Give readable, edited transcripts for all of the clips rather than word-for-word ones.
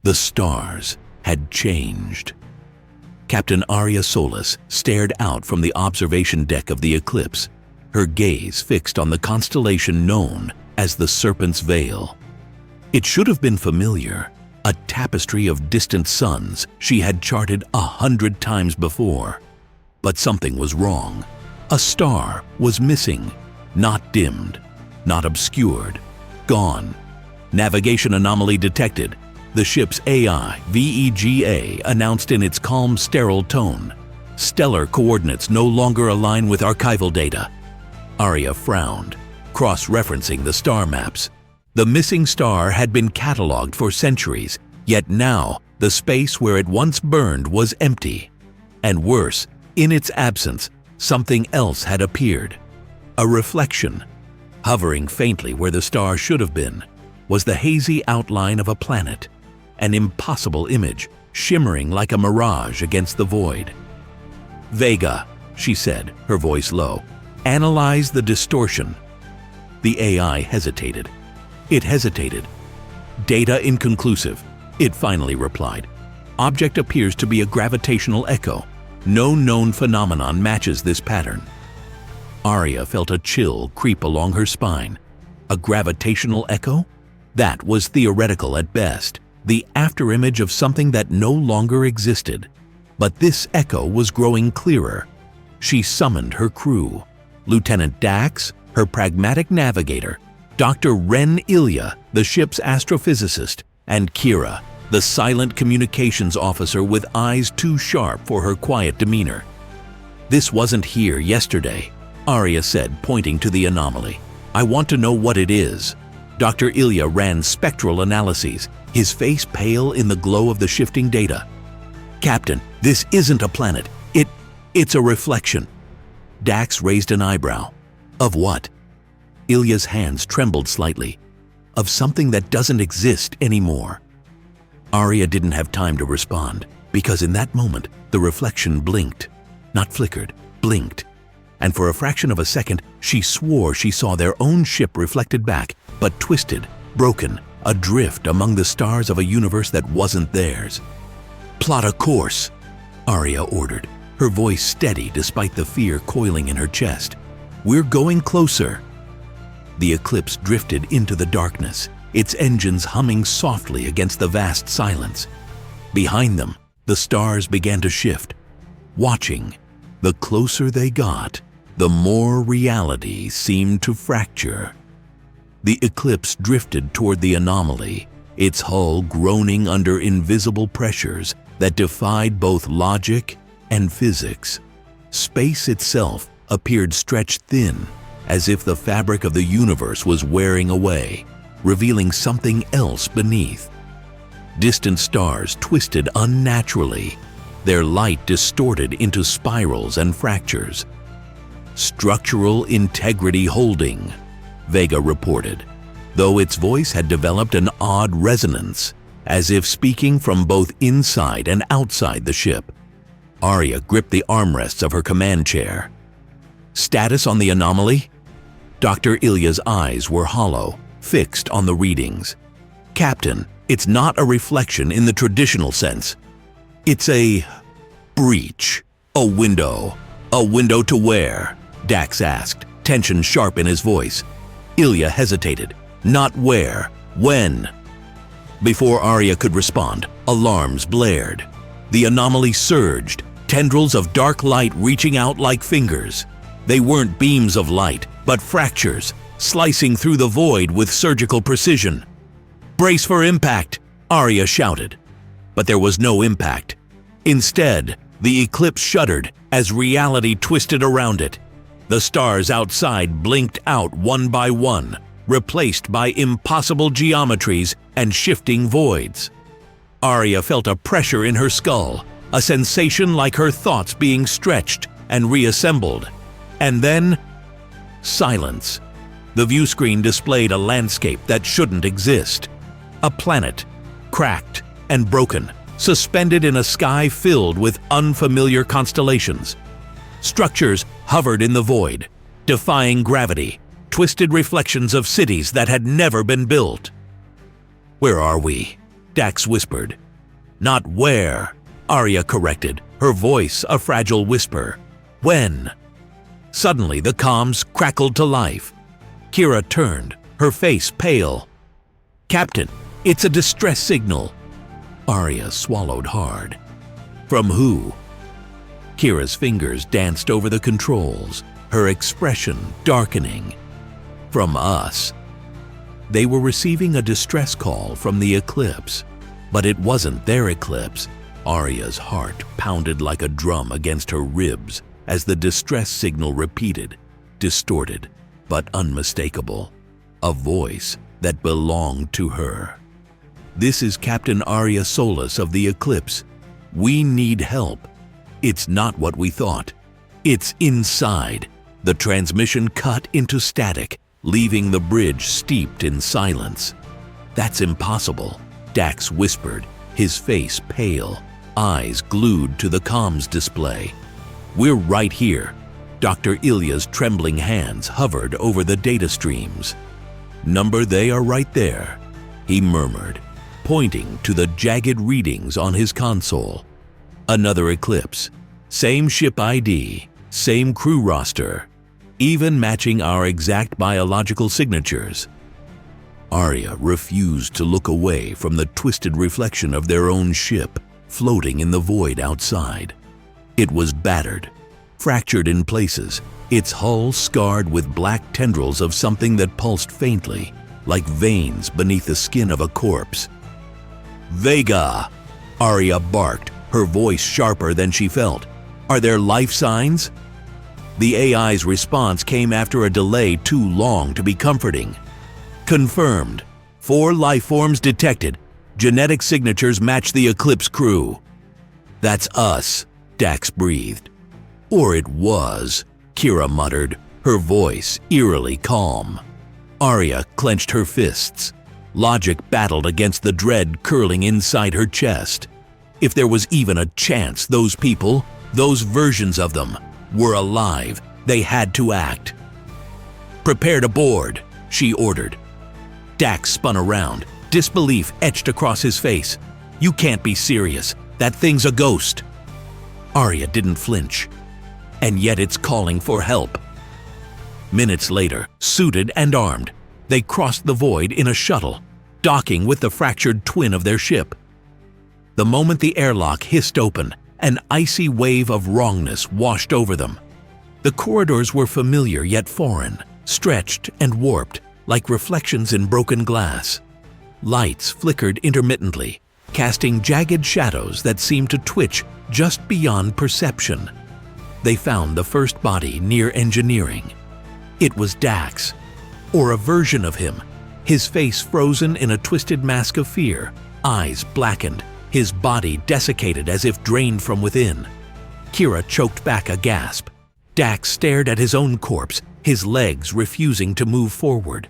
The stars had changed. Captain Aria Solis stared out from the observation deck of the Eclipse, her gaze fixed on the constellation known as the Serpent's Veil. It should have been familiar, a tapestry of distant suns she had charted 100 times before. But something was wrong. A star was missing, not dimmed, not obscured, gone. Navigation anomaly detected, the ship's AI, VEGA, announced in its calm, sterile tone. Stellar coordinates no longer align with archival data. Aria frowned, cross-referencing the star maps. The missing star had been catalogued for centuries, yet now the space where it once burned was empty. And worse, in its absence, something else had appeared. A reflection. Hovering faintly where the star should have been was the hazy outline of a planet, an impossible image shimmering like a mirage against the void. "Vega," she said, her voice low. "Analyze the distortion." The AI hesitated. It hesitated. "Data inconclusive," it finally replied. "Object appears to be a gravitational echo. No known phenomenon matches this pattern." Aria felt a chill creep along her spine. A gravitational echo? That was theoretical at best, the afterimage of something that no longer existed. But this echo was growing clearer. She summoned her crew. Lieutenant Dax, her pragmatic navigator, Dr. Ren Ilya, the ship's astrophysicist, and Kira, the silent communications officer with eyes too sharp for her quiet demeanor. "This wasn't here yesterday," Aria said, pointing to the anomaly. "I want to know what it is." Dr. Ilya ran spectral analyses, his face pale in the glow of the shifting data. "Captain, this isn't a planet. It's a reflection." Dax raised an eyebrow. "Of what?" Ilya's hands trembled slightly. "Of something that doesn't exist anymore." Aria didn't have time to respond, because in that moment, the reflection blinked. Not flickered, blinked. And for a fraction of a second, she swore she saw their own ship reflected back, but twisted, broken, adrift among the stars of a universe that wasn't theirs. "Plot a course," Aria ordered, her voice steady despite the fear coiling in her chest. "We're going closer." The Eclipse drifted into the darkness, its engines humming softly against the vast silence. Behind them, the stars began to shift. Watching, the closer they got, the more reality seemed to fracture. The Eclipse drifted toward the anomaly, its hull groaning under invisible pressures that defied both logic and physics. Space itself appeared stretched thin, as if the fabric of the universe was wearing away, revealing something else beneath. Distant stars twisted unnaturally, their light distorted into spirals and fractures. "Structural integrity holding," Vega reported, though its voice had developed an odd resonance, as if speaking from both inside and outside the ship. Aria gripped the armrests of her command chair. "Status on the anomaly?" Dr. Ilya's eyes were hollow, fixed on the readings. "Captain, it's not a reflection in the traditional sense. It's a breach, a window. A window to where?" Dax asked, tension sharp in his voice. Ilya hesitated. "Not where, when." Before Aria could respond, alarms blared. The anomaly surged, tendrils of dark light reaching out like fingers. They weren't beams of light, but fractures, slicing through the void with surgical precision. "Brace for impact," Aria shouted. But there was no impact. Instead, the Eclipse shuddered as reality twisted around it. The stars outside blinked out one by one, replaced by impossible geometries and shifting voids. Aria felt a pressure in her skull, a sensation like her thoughts being stretched and reassembled. And then, silence. The view screen displayed a landscape that shouldn't exist. A planet, cracked and broken, suspended in a sky filled with unfamiliar constellations. Structures hovered in the void, defying gravity, twisted reflections of cities that had never been built. "Where are we?" Dax whispered. Not where, Aria corrected, her voice a fragile whisper. When? Suddenly, the comms crackled to life. Kira turned, her face pale. Captain, it's a distress signal. Aria swallowed hard. From who? Kira's fingers danced over the controls, her expression darkening. From us. They were receiving a distress call from the Eclipse, but it wasn't their Eclipse. Aria's heart pounded like a drum against her ribs as the distress signal repeated, distorted but unmistakable. A voice that belonged to her. This is Captain Aria Solis of the Eclipse. We need help. It's not what we thought. It's inside. The transmission cut into static, leaving the bridge steeped in silence. That's impossible, Dax whispered, his face pale, eyes glued to the comms display. We're right here. Dr. Ilya's trembling hands hovered over the data streams. Number, they are right there, he murmured, pointing to the jagged readings on his console. Another Eclipse. Same ship ID, same crew roster, even matching our exact biological signatures. Aria refused to look away from the twisted reflection of their own ship floating in the void outside. It was battered, fractured in places, its hull scarred with black tendrils of something that pulsed faintly, like veins beneath the skin of a corpse. Vega! Aria barked, her voice sharper than she felt. Are there life signs? The AI's response came after a delay too long to be comforting. Confirmed. 4 life forms detected. Genetic signatures match the Eclipse crew. That's us, Dax breathed. Or it was, Kira muttered, her voice eerily calm. Aria clenched her fists. Logic battled against the dread curling inside her chest. If there was even a chance those people, those versions of them, were alive, they had to act. Prepare to board, she ordered. Dax spun around, disbelief etched across his face. You can't be serious. That thing's a ghost. Aria didn't flinch. And yet it's calling for help. Minutes later, suited and armed, they crossed the void in a shuttle, docking with the fractured twin of their ship. The moment the airlock hissed open, an icy wave of wrongness washed over them. The corridors were familiar yet foreign, stretched and warped, like reflections in broken glass. Lights flickered intermittently, casting jagged shadows that seemed to twitch just beyond perception. They found the first body near engineering. It was Dax, or a version of him, his face frozen in a twisted mask of fear, eyes blackened, his body desiccated as if drained from within. Kira choked back a gasp. Dax stared at his own corpse, his legs refusing to move forward.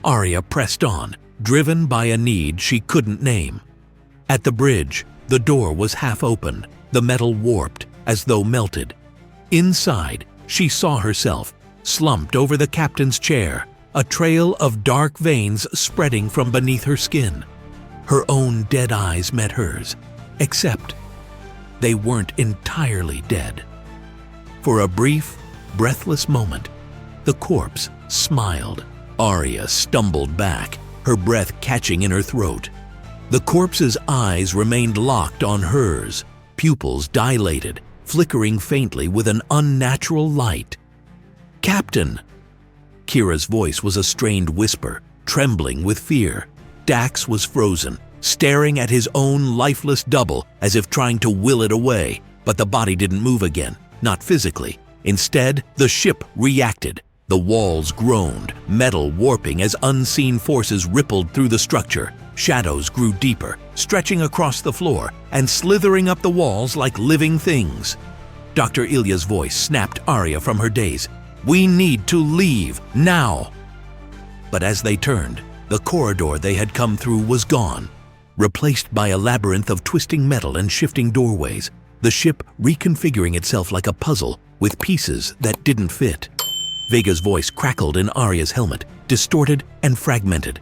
Aria pressed on, driven by a need she couldn't name. At the bridge, the door was half open, the metal warped, as though melted. Inside, she saw herself, slumped over the captain's chair, a trail of dark veins spreading from beneath her skin. Her own dead eyes met hers, except they weren't entirely dead. For a brief, breathless moment, the corpse smiled. Aria stumbled back, her breath catching in her throat. The corpse's eyes remained locked on hers, pupils dilated, flickering faintly with an unnatural light. "Captain!" Kira's voice was a strained whisper, trembling with fear. Dax was frozen, staring at his own lifeless double as if trying to will it away, but the body didn't move again, not physically. Instead, the ship reacted. The walls groaned, metal warping as unseen forces rippled through the structure. Shadows grew deeper, stretching across the floor and slithering up the walls like living things. Dr. Ilya's voice snapped Aria from her daze. "We need to leave, now!" But as they turned, the corridor they had come through was gone, replaced by a labyrinth of twisting metal and shifting doorways, the ship reconfiguring itself like a puzzle with pieces that didn't fit. Vega's voice crackled in Aria's helmet, distorted and fragmented.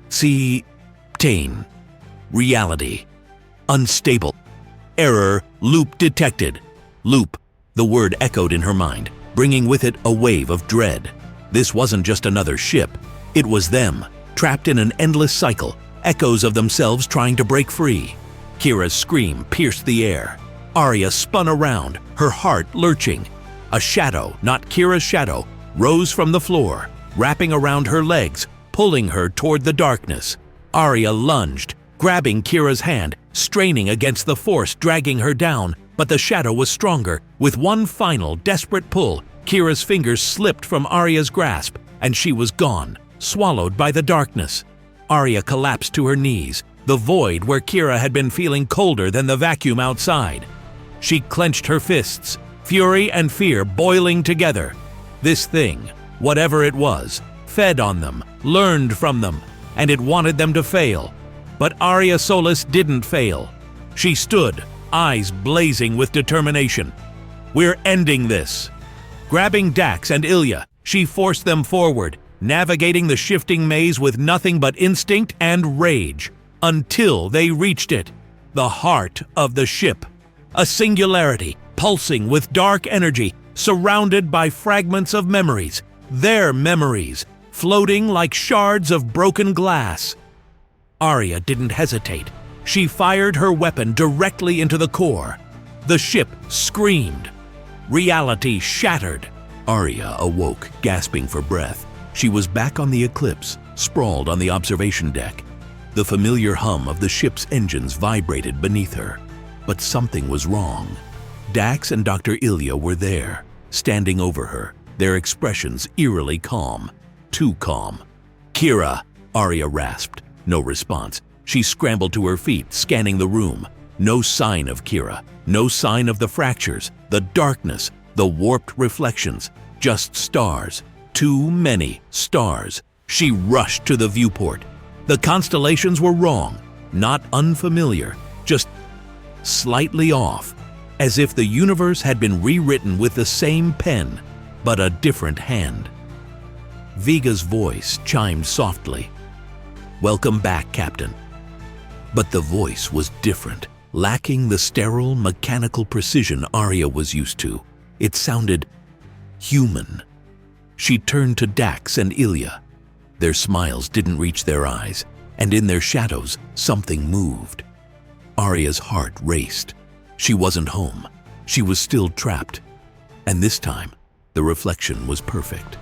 "See, Tane." Reality. Unstable. Error. Loop detected. Loop. The word echoed in her mind, bringing with it a wave of dread. This wasn't just another ship. It was them, trapped in an endless cycle, echoes of themselves trying to break free. Kira's scream pierced the air. Aria spun around, her heart lurching. A shadow, not Kira's shadow, rose from the floor, wrapping around her legs, pulling her toward the darkness. Aria lunged, grabbing Kira's hand, straining against the force dragging her down, but the shadow was stronger. With one final, desperate pull, Kira's fingers slipped from Aria's grasp, and she was gone, swallowed by the darkness. Aria collapsed to her knees, the void where Kira had been feeling colder than the vacuum outside. She clenched her fists, fury and fear boiling together. This thing, whatever it was, fed on them, learned from them, and it wanted them to fail. But Aria Solis didn't fail. She stood, eyes blazing with determination. "We're ending this." Grabbing Dax and Ilya, she forced them forward, navigating the shifting maze with nothing but instinct and rage, until they reached it, the heart of the ship. A singularity, pulsing with dark energy, surrounded by fragments of memories, their memories, floating like shards of broken glass. Aria didn't hesitate. She fired her weapon directly into the core. The ship screamed. Reality shattered. Aria awoke, gasping for breath. She was back on the Eclipse, sprawled on the observation deck. The familiar hum of the ship's engines vibrated beneath her. But something was wrong. Dax and Dr. Ilya were there, standing over her, their expressions eerily calm. Too calm. "Kira!" Aria rasped. No response. She scrambled to her feet, scanning the room. No sign of Kira. No sign of the fractures, the darkness, the warped reflections. Just stars. Too many stars. She rushed to the viewport. The constellations were wrong. Not unfamiliar. Just slightly off. As if the universe had been rewritten with the same pen, but a different hand. Viga's voice chimed softly. "Welcome back, Captain." But the voice was different, lacking the sterile, mechanical precision Aria was used to. It sounded human. She turned to Dax and Ilya. Their smiles didn't reach their eyes, and in their shadows, something moved. Aria's heart raced. She wasn't home. She was still trapped. And this time, the reflection was perfect.